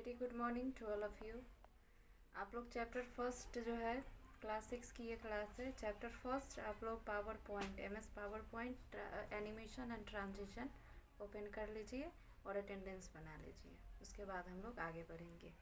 Very good morning to all of you. आप लोग chapter first जो है क्लास 6 की ये क्लास है। चैप्टर फर्स्ट आप लोग power point MS power point animation and transition open कर लीजिए और अटेंडेंस बना लीजिए। उसके बाद हम लोग आगे बढ़ेंगे।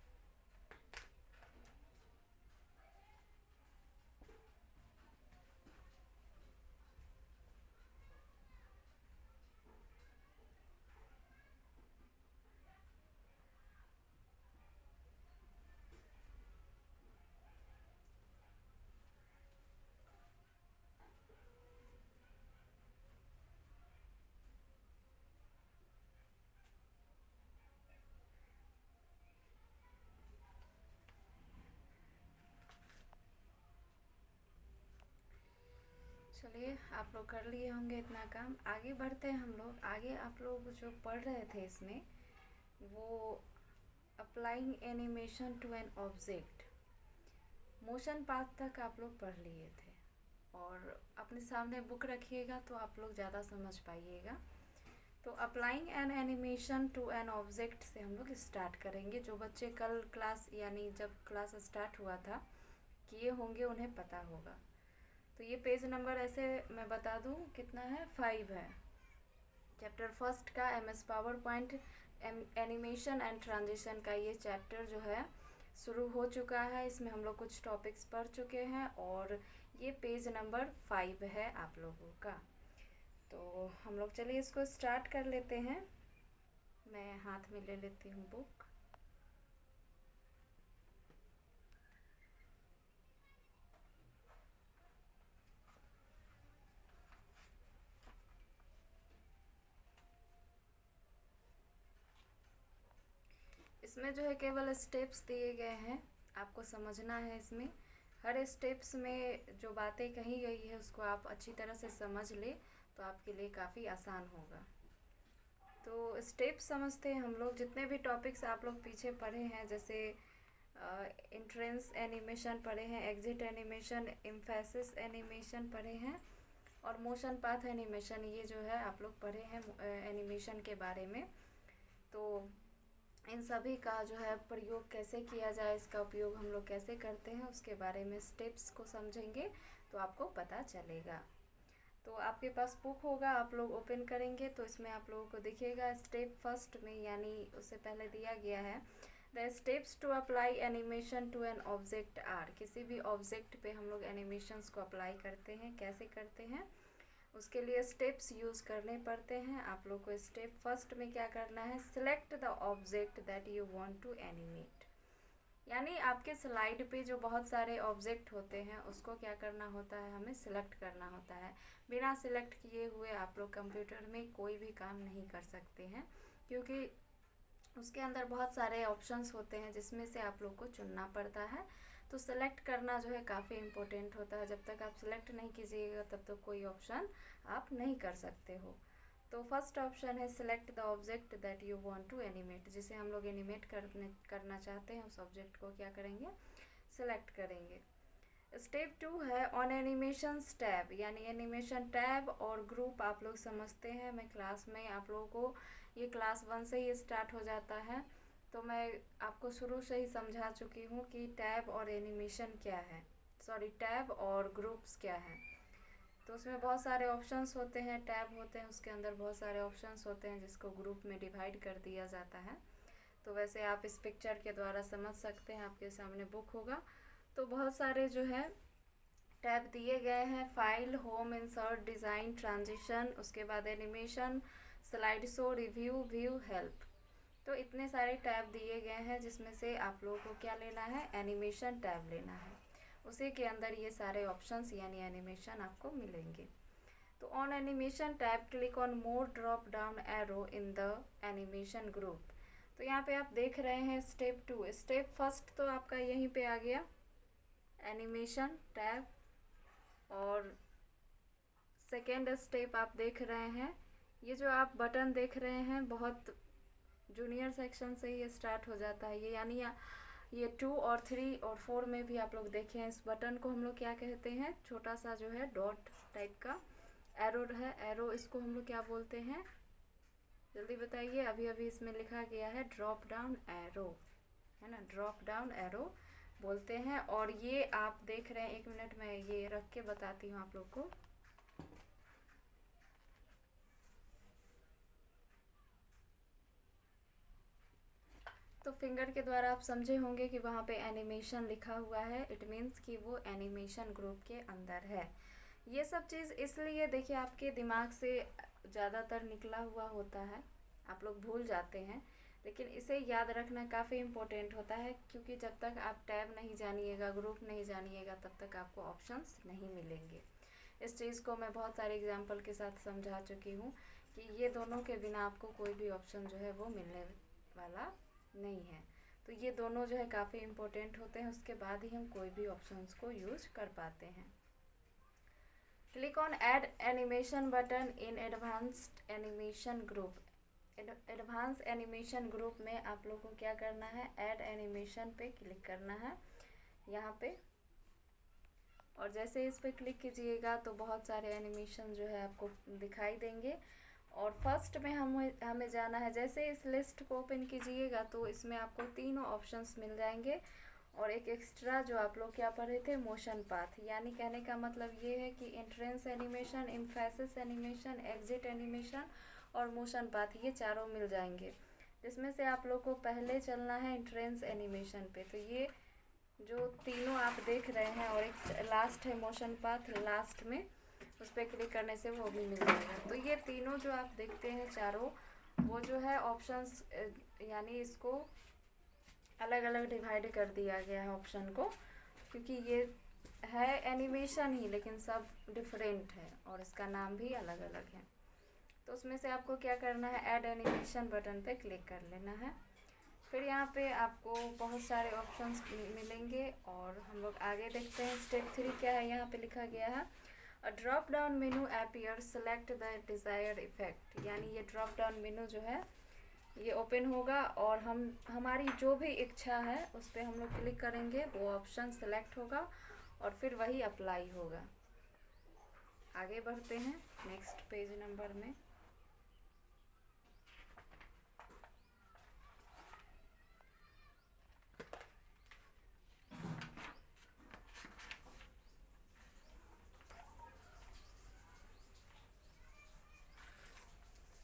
चलिए, आप लोग कर लिए होंगे इतना काम। आगे बढ़ते हैं हम लोग। आगे आप लोग जो पढ़ रहे थे इसमें वो applying animation to an object, motion path तक आप लोग पढ़ लिए थे। और अपने सामने बुक रखिएगा तो आप लोग ज़्यादा समझ पाइएगा। तो applying an animation to an object से हम लोग स्टार्ट करेंगे। जो बच्चे कल क्लास यानी जब क्लास स्टार्ट हुआ था किए होंगे उन्हें पता होगा। तो ये पेज नंबर ऐसे मैं बता दूँ कितना है, 5 है। चैप्टर फर्स्ट का MS power point animation and transition का ये चैप्टर जो है शुरू हो चुका है। इसमें हम लोग कुछ टॉपिक्स पढ़ चुके हैं और ये पेज नंबर 5 है आप लोगों का। तो हम लोग चलिए इसको स्टार्ट कर लेते हैं। मैं हाथ में ले लेती हूँ बुक। इसमें जो है केवल स्टेप्स दिए गए हैं, आपको समझना है। इसमें हर स्टेप्स में जो बातें कही गई है उसको आप अच्छी तरह से समझ ले तो आपके लिए काफ़ी आसान होगा। तो स्टेप्स समझते हैं हम लोग। जितने भी टॉपिक्स आप लोग पीछे पढ़े हैं, जैसे इंट्रेंस एनिमेशन पढ़े हैं, एग्जिट एनिमेशन, एम्फेसिस एनिमेशन पढ़े हैं और मोशन पाथ एनिमेशन, ये जो है आप लोग पढ़े हैं एनिमेशन के बारे में। तो इन सभी का जो है प्रयोग कैसे किया जाए, इसका उपयोग हम लोग कैसे करते हैं, उसके बारे में स्टेप्स को समझेंगे तो आपको पता चलेगा। तो आपके पास बुक होगा, आप लोग ओपन करेंगे तो इसमें आप लोगों को दिखेगा स्टेप फर्स्ट में, यानी उससे पहले दिया गया है the steps to apply animation to an object are. किसी भी ऑब्जेक्ट पे हम लोग एनिमेशंस को अप्लाई करते हैं, कैसे करते हैं उसके लिए स्टेप्स यूज़ करने पड़ते हैं। आप लोग को स्टेप फर्स्ट में क्या करना है, select the object that you want to animate. यानी आपके स्लाइड पे जो बहुत सारे ऑब्जेक्ट होते हैं उसको क्या करना होता है, हमें सिलेक्ट करना होता है। बिना सिलेक्ट किए हुए आप लोग कंप्यूटर में कोई भी काम नहीं कर सकते हैं, क्योंकि उसके अंदर बहुत सारे ऑप्शंस होते हैं जिसमें से आप लोग को चुनना पड़ता है। तो सेलेक्ट करना जो है काफ़ी इम्पोर्टेंट होता है। जब तक आप सेलेक्ट नहीं कीजिएगा तब तक कोई ऑप्शन आप नहीं कर सकते हो। तो फर्स्ट ऑप्शन है select the object that you want to animate. जिसे हम लोग एनिमेट करना चाहते हैं उस ऑब्जेक्ट को क्या करेंगे, सिलेक्ट करेंगे। स्टेप 2 है ऑन एनिमेशंस टैब, यानी एनिमेशन टैब और ग्रुप आप लोग समझते हैं। मैं क्लास में आप लोगों को ये क्लास 1 से ही स्टार्ट हो जाता है, तो मैं आपको शुरू से ही समझा चुकी हूँ कि टैब और एनिमेशन क्या है, टैब और ग्रुप्स क्या है। तो उसमें बहुत सारे ऑप्शंस होते हैं, टैब होते हैं उसके अंदर बहुत सारे ऑप्शंस होते हैं जिसको ग्रुप में डिवाइड कर दिया जाता है। तो वैसे आप इस पिक्चर के द्वारा समझ सकते हैं, आपके सामने बुक होगा। तो बहुत सारे जो है टैब दिए गए हैं, file, home, insert, design, transition, उसके बाद animation, slide show, review, view, help. तो इतने सारे टैब दिए गए हैं जिसमें से आप लोगों को क्या लेना है, एनिमेशन टैब लेना है। उसी के अंदर ये सारे ऑप्शंस यानी एनिमेशन आपको मिलेंगे। तो on animation tab click on more drop down arrow in the animation group. तो यहाँ पे आप देख रहे हैं स्टेप 2। स्टेप फर्स्ट तो आपका यहीं पे आ गया, एनिमेशन टैब। और सेकेंड स्टेप आप देख रहे हैं, ये जो आप बटन देख रहे हैं बहुत जूनियर सेक्शन से ही स्टार्ट हो जाता है ये, यानी ये 2 और 3 और 4 में भी आप लोग देखें। इस बटन को हम लोग क्या कहते हैं, छोटा सा जो है डॉट टाइप का एरो है, एरो, इसको हम लोग क्या बोलते हैं, जल्दी बताइए। अभी अभी इसमें लिखा गया है ड्रॉप डाउन एरो। है ना, ड्रॉप डाउन एरो बोलते हैं। और ये आप देख रहे हैं, 1 मिनट में ये रख के बताती हूँ आप लोग को। तो फिंगर के द्वारा आप समझे होंगे कि वहाँ पे एनिमेशन लिखा हुआ है, इट मीन्स कि वो एनिमेशन ग्रुप के अंदर है। ये सब चीज़ इसलिए देखिए आपके दिमाग से ज़्यादातर निकला हुआ होता है, आप लोग भूल जाते हैं, लेकिन इसे याद रखना काफ़ी इम्पोर्टेंट होता है, क्योंकि जब तक आप टैब नहीं जानिएगा, ग्रुप नहीं जानिएगा, तब तक आपको ऑप्शंस नहीं मिलेंगे। इस चीज़ को मैं बहुत सारे एग्जाम्पल के साथ समझा चुकी हूँ कि ये दोनों के बिना आपको कोई भी ऑप्शन जो है वो मिलने वाला नहीं है। तो ये दोनों जो है काफ़ी इम्पोर्टेंट होते हैं, उसके बाद ही हम कोई भी ऑप्शंस को यूज कर पाते हैं। Click on add animation button in advanced animation group. Advance animation group में आप लोग को क्या करना है, ऐड एनिमेशन पे क्लिक करना है यहाँ पे। और जैसे इस पे क्लिक कीजिएगा तो बहुत सारे एनिमेशन जो है आपको दिखाई देंगे। और फर्स्ट में हमें जाना है, जैसे इस लिस्ट को ओपन कीजिएगा तो इसमें आपको तीनों ऑप्शंस मिल जाएंगे। और एक एक्स्ट्रा जो आप लोग क्या पढ़े थे, मोशन पाथ, यानी कहने का मतलब ये है कि entrance animation, emphasis animation, exit animation और मोशन पाथ, ये चारों मिल जाएंगे, जिसमें से आप लोग को पहले चलना है एंट्रेंस एनिमेशन पे। तो ये जो तीनों आप देख रहे हैं, और एक लास्ट है मोशन पाथ लास्ट में, उस पर क्लिक करने से वो भी मिल जाएगा। तो ये तीनों जो आप देखते हैं चारों, वो जो है ऑप्शंस, यानी इसको अलग अलग डिवाइड कर दिया गया है ऑप्शन को, क्योंकि ये है एनिमेशन ही लेकिन सब डिफरेंट है और इसका नाम भी अलग अलग है। तो उसमें से आपको क्या करना है, ऐड एनिमेशन बटन पे क्लिक कर लेना है। फिर यहाँ पे आपको बहुत सारे ऑप्शंस मिलेंगे और हम लोग आगे देखते हैं। स्टेप 3 क्या है, यहाँ पे लिखा गया है a drop down menu appear, select the desired effect. यानी ये ड्रॉप डाउन मेनू जो है ये ओपन होगा और हमारी जो भी इच्छा है उस पर हम लोग क्लिक करेंगे, वो ऑप्शन सेलेक्ट होगा और फिर वही अप्लाई होगा। आगे बढ़ते हैं नेक्स्ट पेज नंबर में।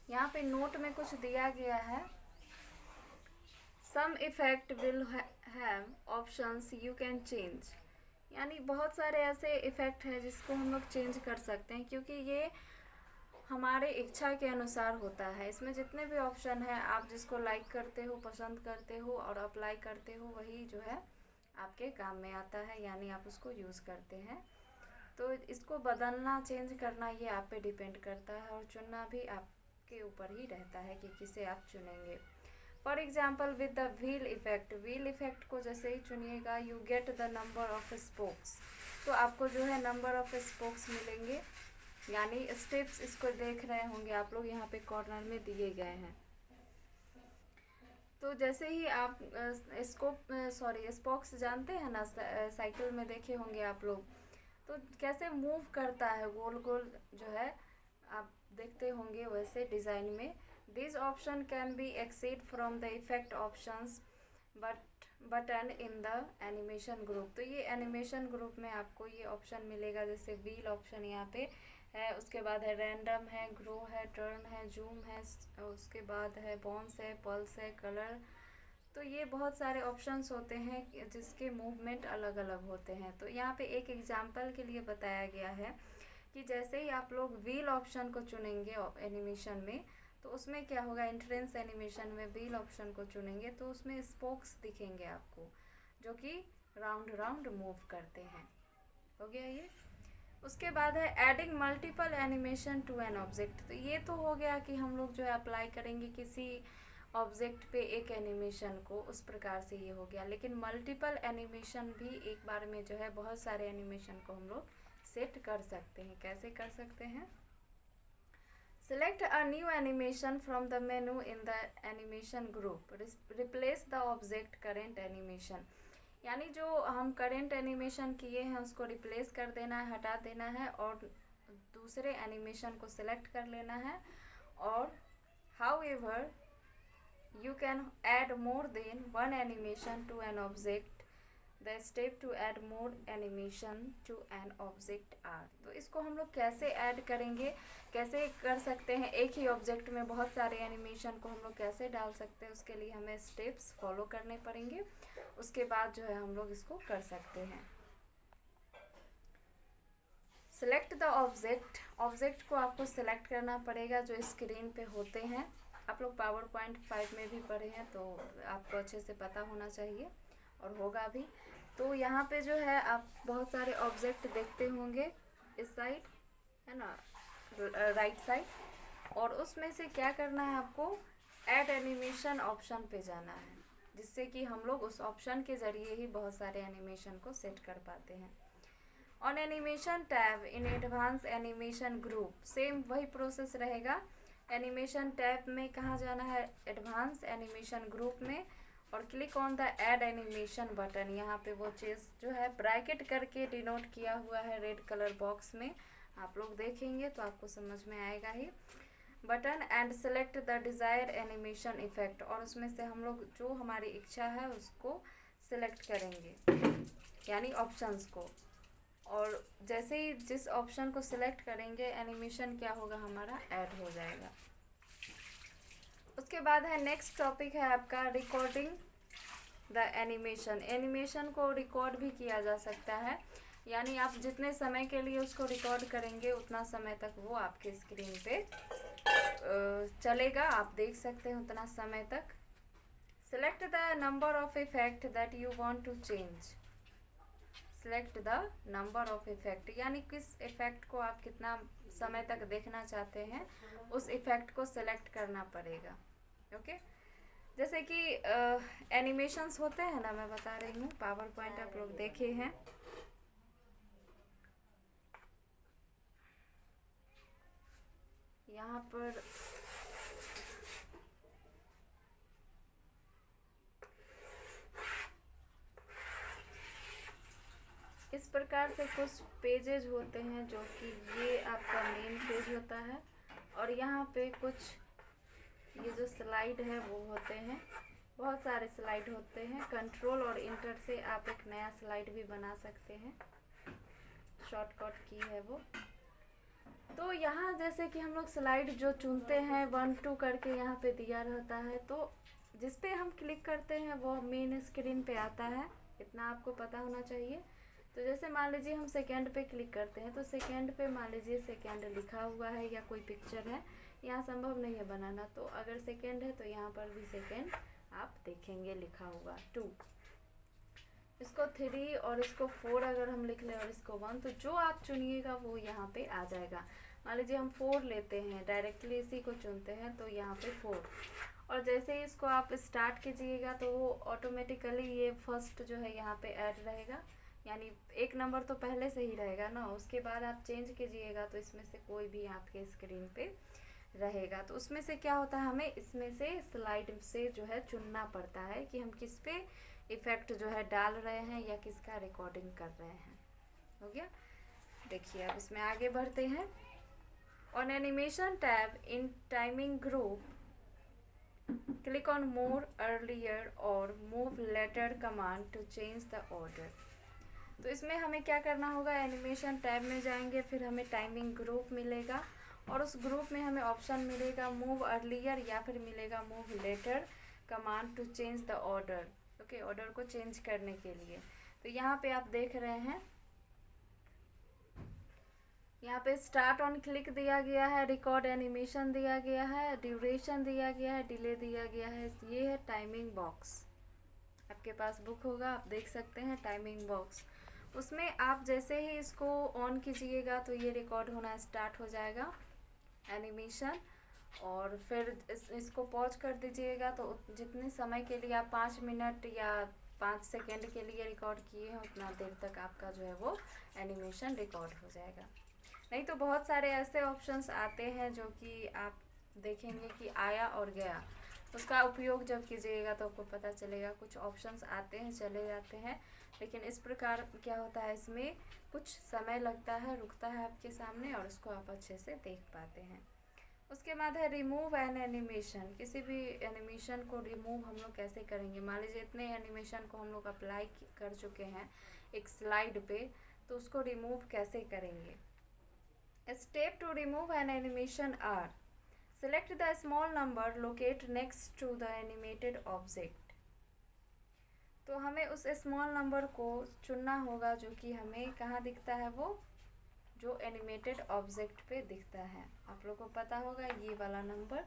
यहाँ पे नोट में कुछ दिया गया है, some effect will have options you can change. यानी बहुत सारे ऐसे इफ़ेक्ट हैं जिसको हम लोग चेंज कर सकते हैं, क्योंकि ये हमारे इच्छा के अनुसार होता है। इसमें जितने भी ऑप्शन हैं, आप जिसको लाइक करते हो, पसंद करते हो और अप्लाई करते हो, वही जो है आपके काम में आता है, यानी आप उसको यूज़ करते हैं। तो इसको बदलना, चेंज करना, ये आप पे डिपेंड करता है और चुनना भी आपके ऊपर ही रहता है कि किसे आप चुनेंगे। For example with the wheel effect, wheel effect को जैसे ही चुनिएगा, you get the number of spokes, तो आपको जो है नंबर ऑफ स्पोक्स मिलेंगे, यानी स्टेप्स। इसको देख रहे होंगे आप लोग, यहाँ पे कॉर्नर में दिए गए हैं। तो जैसे ही आप स्पोक्स जानते हैं ना, साइकिल में देखे होंगे आप लोग, तो कैसे मूव करता है, गोल गोल जो है आप देखते होंगे वैसे डिज़ाइन में। This option can be exceed from the effect options button in the animation group. तो ये एनिमेशन ग्रुप में आपको ये ऑप्शन मिलेगा, जैसे व्हील ऑप्शन यहाँ पे है, उसके बाद है रैंडम है, ग्रो है, टर्न है, जूम है, उसके बाद है बाउंस है, पल्स है, कलर। तो ये बहुत सारे ऑप्शंस होते हैं जिसके मूवमेंट अलग अलग होते हैं। तो यहाँ पे एक एग्जांपल के लिए बताया गया है कि जैसे ही आप लोग व्हील ऑप्शन को चुनेंगे एनिमेशन में, तो उसमें क्या होगा, एंट्रेंस एनिमेशन में व्हील ऑप्शन को चुनेंगे तो उसमें स्पोक्स दिखेंगे आपको, जो कि राउंड राउंड मूव करते हैं। हो गया ये। उसके बाद है adding multiple animation to an object. तो ये तो हो गया कि हम लोग जो है अप्लाई करेंगे किसी ऑब्जेक्ट पे एक एनिमेशन को, उस प्रकार से ये हो गया। लेकिन मल्टीपल एनिमेशन भी एक बार में जो है बहुत सारे एनिमेशन को हम लोग सेट कर सकते हैं। कैसे कर सकते हैं, select a new animation from the menu in the animation group, replace the object current animation. यानी जो हम करेंट एनिमेशन किए हैं उसको रिप्लेस कर देना है, हटा देना है और दूसरे एनिमेशन को सिलेक्ट कर लेना है। और however You can add more than one animation to an object. The step to add more animation to an object are. तो इसको हम लोग कैसे ऐड करेंगे, कैसे कर सकते हैं, एक ही ऑब्जेक्ट में बहुत सारे एनिमेशन को हम लोग कैसे डाल सकते हैं, उसके लिए हमें स्टेप्स फॉलो करने पड़ेंगे। उसके बाद जो है हम लोग इसको कर सकते हैं। सिलेक्ट द ऑब्जेक्ट, ऑब्जेक्ट को आपको सिलेक्ट करना पड़ेगा जो स्क्रीन पे होते हैं। आप लोग पावर पॉइंट 5 में भी पढ़े हैं तो आपको अच्छे से पता होना चाहिए और होगा भी। तो यहाँ पे जो है आप बहुत सारे ऑब्जेक्ट देखते होंगे इस साइड, है ना, राइट साइड, और उसमें से क्या करना है आपको, ऐड एनिमेशन ऑप्शन पे जाना है, जिससे कि हम लोग उस ऑप्शन के ज़रिए ही बहुत सारे एनिमेशन को सेट कर पाते हैं। On animation tab in advance animation group, same वही प्रोसेस रहेगा। एनिमेशन टैब में कहाँ जाना है, एडवांस एनिमेशन ग्रुप में, और click on the add animation button. यहाँ पे वो चीज़ जो है ब्रैकेट करके डिनोट किया हुआ है रेड कलर बॉक्स में, आप लोग देखेंगे तो आपको समझ में आएगा ही। Button and select the desire animation effect, और उसमें से हम लोग जो हमारी इच्छा है उसको सिलेक्ट करेंगे, यानी ऑप्शंस को। और जैसे ही जिस ऑप्शन को सिलेक्ट करेंगे एनिमेशन क्या होगा, हमारा ऐड हो जाएगा। उसके बाद है नेक्स्ट टॉपिक है आपका रिकॉर्डिंग द एनिमेशन। एनिमेशन को रिकॉर्ड भी किया जा सकता है, यानी आप जितने समय के लिए उसको रिकॉर्ड करेंगे उतना समय तक वो आपके स्क्रीन पे चलेगा, आप देख सकते हैं उतना समय तक। Select the number of effect that you want to change. Select the number of effect, यानी किस इफेक्ट को आप कितना समय तक देखना चाहते हैं, उस इफेक्ट को सिलेक्ट करना पड़ेगा। ओके, जैसे कि एनिमेशंस होते हैं ना, मैं बता रही हूँ, पावर पॉइंट आप लोग देखे हैं। यहाँ पर इस प्रकार से कुछ पेजेज होते हैं, जो कि ये आपका मेन पेज होता है, और यहाँ पे कुछ ये जो स्लाइड है वो होते हैं, बहुत सारे स्लाइड होते हैं। कंट्रोल और इंटर से आप एक नया स्लाइड भी बना सकते हैं, शॉर्टकट की है वो। तो यहाँ जैसे कि हम लोग स्लाइड जो चुनते हैं 1 2 करके यहाँ पे दिया रहता है, तो जिस पे हम क्लिक करते हैं वो मेन स्क्रीन पे आता है, इतना आपको पता होना चाहिए। तो जैसे मान लीजिए हम सेकेंड पे क्लिक करते हैं, तो सेकेंड पे मान लीजिए सेकेंड लिखा हुआ है या कोई पिक्चर है, यहाँ संभव नहीं है बनाना, तो अगर सेकेंड है तो यहाँ पर भी सेकेंड आप देखेंगे लिखा हुआ 2। इसको 3 और इसको 4 अगर हम लिख लें और इसको 1, तो जो आप चुनिएगा वो यहाँ पे आ जाएगा। मान लीजिए हम 4 लेते हैं, डायरेक्टली इसी को चुनते हैं, तो यहाँ पे 4, और जैसे ही इसको आप स्टार्ट कीजिएगा तो वो ऑटोमेटिकली ये फर्स्ट जो है यहाँ पे ऐड रहेगा, यानी 1 नंबर तो पहले से ही रहेगा ना। उसके बाद आप चेंज कीजिएगा तो इसमें से कोई भी आपके स्क्रीन पे रहेगा। तो उसमें से क्या होता है, हमें इसमें से स्लाइड से जो है चुनना पड़ता है कि हम किस पे इफ़ेक्ट जो है डाल रहे हैं या किसका रिकॉर्डिंग कर रहे हैं। हो गया, देखिए अब इसमें आगे बढ़ते हैं। On animation tab in timing group click on more earlier और move later command to change the order. तो इसमें हमें क्या करना होगा, एनिमेशन टैब में जाएंगे, फिर हमें टाइमिंग ग्रुप मिलेगा, और उस ग्रुप में हमें ऑप्शन मिलेगा मूव अर्लियर या फिर मिलेगा move later command to change the order. Okay, order को चेंज करने के लिए। तो यहाँ पे आप देख रहे हैं, यहाँ पे स्टार्ट ऑन क्लिक दिया गया है, रिकॉर्ड एनिमेशन दिया गया है, ड्यूरेशन दिया गया है, डिले दिया गया है। ये है टाइमिंग बॉक्स, आपके पास बुक होगा, आप देख सकते हैं टाइमिंग बॉक्स। उसमें आप जैसे ही इसको ऑन कीजिएगा तो ये रिकॉर्ड होना स्टार्ट हो जाएगा एनिमेशन, और फिर इसको पॉज कर दीजिएगा। तो जितने समय के लिए आप 5 मिनट या 5 सेकेंड के लिए रिकॉर्ड किए हैं, उतना देर तक आपका जो है वो एनिमेशन रिकॉर्ड हो जाएगा। नहीं तो बहुत सारे ऐसे ऑप्शंस आते हैं जो कि आप देखेंगे कि आया और गया, उसका उपयोग जब कीजिएगा तो आपको पता चलेगा। कुछ ऑप्शंस आते हैं चले जाते हैं, लेकिन इस प्रकार क्या होता है, इसमें कुछ समय लगता है, रुकता है आपके सामने, और उसको आप अच्छे से देख पाते हैं। उसके बाद है रिमूव एन एनिमेशन। किसी भी एनिमेशन को रिमूव हम लोग कैसे करेंगे। मान लीजिए इतने एनिमेशन को हम लोग अप्लाई कर चुके हैं एक स्लाइड पे, तो उसको रिमूव कैसे करेंगे। Step to remove an animation are select the small number locate next to the animated object. तो हमें उस स्मॉल नंबर को चुनना होगा जो कि हमें कहाँ दिखता है, वो जो एनिमेटेड ऑब्जेक्ट पे दिखता है। आप लोगों को पता होगा ये वाला नंबर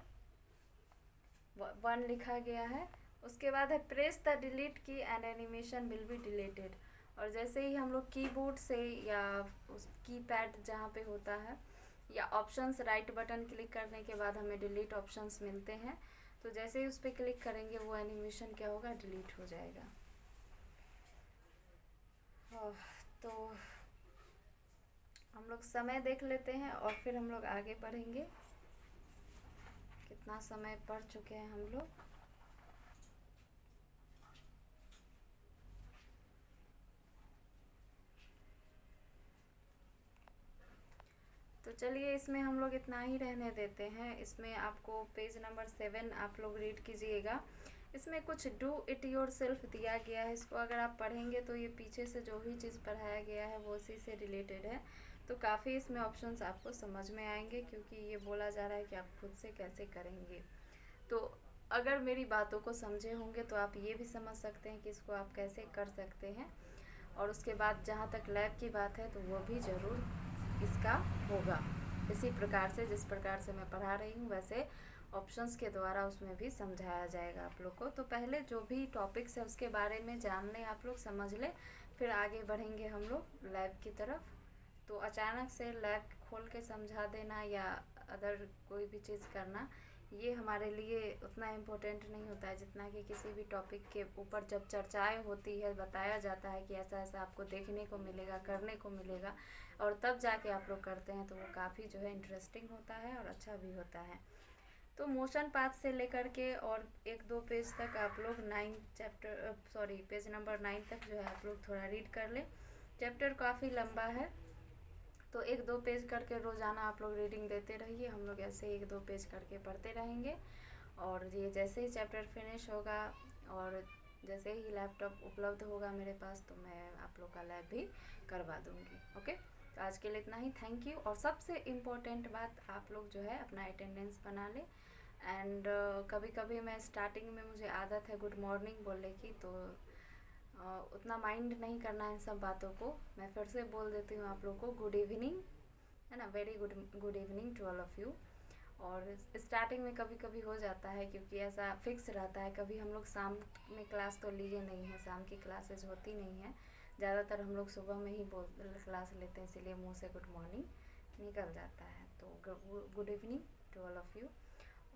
1 लिखा गया है। उसके बाद है प्रेस द डिलीट की and animation will be deleted. और जैसे ही हम लोग कीबोर्ड से या उस कीपैड जहाँ पे होता है या ऑप्शंस राइट बटन क्लिक करने के बाद हमें डिलीट ऑप्शंस मिलते हैं, तो जैसे ही उस पर क्लिक करेंगे वो एनिमेशन क्या होगा, डिलीट हो जाएगा। तो हम लोग समय देख लेते हैं और फिर हम लोग आगे बढ़ेंगे। कितना समय पढ़ चुके हैं हम लोग। तो चलिए इसमें हम लोग इतना ही रहने देते हैं। इसमें आपको पेज नंबर 7 आप लोग रीड कीजिएगा। इसमें कुछ डू इट योर सेल्फ दिया गया है। इसको अगर आप पढ़ेंगे तो ये पीछे से जो भी चीज़ पढ़ाया गया है वो उसी से रिलेटेड है। तो काफ़ी इसमें ऑप्शंस आपको समझ में आएंगे, क्योंकि ये बोला जा रहा है कि आप खुद से कैसे करेंगे। तो अगर मेरी बातों को समझे होंगे तो आप ये भी समझ सकते हैं कि इसको आप कैसे कर सकते हैं। और उसके बाद जहाँ तक लैब की बात है तो वो भी ज़रूर इसका होगा इसी प्रकार से, जिस प्रकार से मैं पढ़ा रही हूँ वैसे ऑप्शंस के द्वारा उसमें भी समझाया जाएगा आप लोग को। तो पहले जो भी टॉपिक्स है उसके बारे में जान लें, आप लोग समझ लें, फिर आगे बढ़ेंगे हम लोग लैब की तरफ। तो अचानक से लैब खोल के समझा देना या अदर कोई भी चीज़ करना, ये हमारे लिए उतना इम्पोर्टेंट नहीं होता है जितना कि किसी भी टॉपिक के ऊपर जब चर्चाएं होती है, बताया जाता है कि ऐसा ऐसा आपको देखने को मिलेगा, करने को मिलेगा, और तब जाके आप लोग करते हैं तो वो काफ़ी जो है इंटरेस्टिंग होता है और अच्छा भी होता है। तो मोशन पाथ से लेकर के और 1-2 पेज तक आप लोग पेज नंबर 9 तक जो है आप लोग थोड़ा रीड कर लें। चैप्टर काफ़ी लंबा है, तो 1-2 पेज करके रोज़ाना आप लोग रीडिंग देते रहिए। हम लोग ऐसे 1-2 पेज करके पढ़ते रहेंगे। और ये जैसे ही चैप्टर फिनिश होगा और जैसे ही लैपटॉप उपलब्ध होगा मेरे पास, तो मैं आप लोग का लैब भी करवा दूँगी। ओके, तो आज के लिए इतना ही। Thank you. और सबसे इम्पोर्टेंट बात, आप लोग जो है अपना अटेंडेंस बना लें। एंड कभी कभी मैं स्टार्टिंग में मुझे आदत है गुड मॉर्निंग बोलने की, तो उतना माइंड नहीं करना इन सब बातों को। मैं फिर से बोल देती हूँ आप लोग को गुड इवनिंग, है ना। Very good evening to all of you. और स्टार्टिंग में कभी कभी हो जाता है क्योंकि ऐसा फिक्स रहता है। कभी हम लोग शाम में क्लास तो लिए नहीं है, शाम की क्लासेज होती नहीं है, ज़्यादातर हम लोग सुबह में ही क्लास लेते हैं, इसीलिए मुँह से गुड मॉर्निंग निकल जाता है। तो good evening to all of you.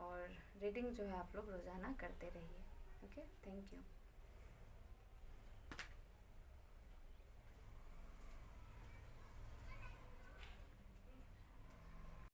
और रीडिंग जो है आप लोग रोज़ाना करते रहिए। Okay, thank you.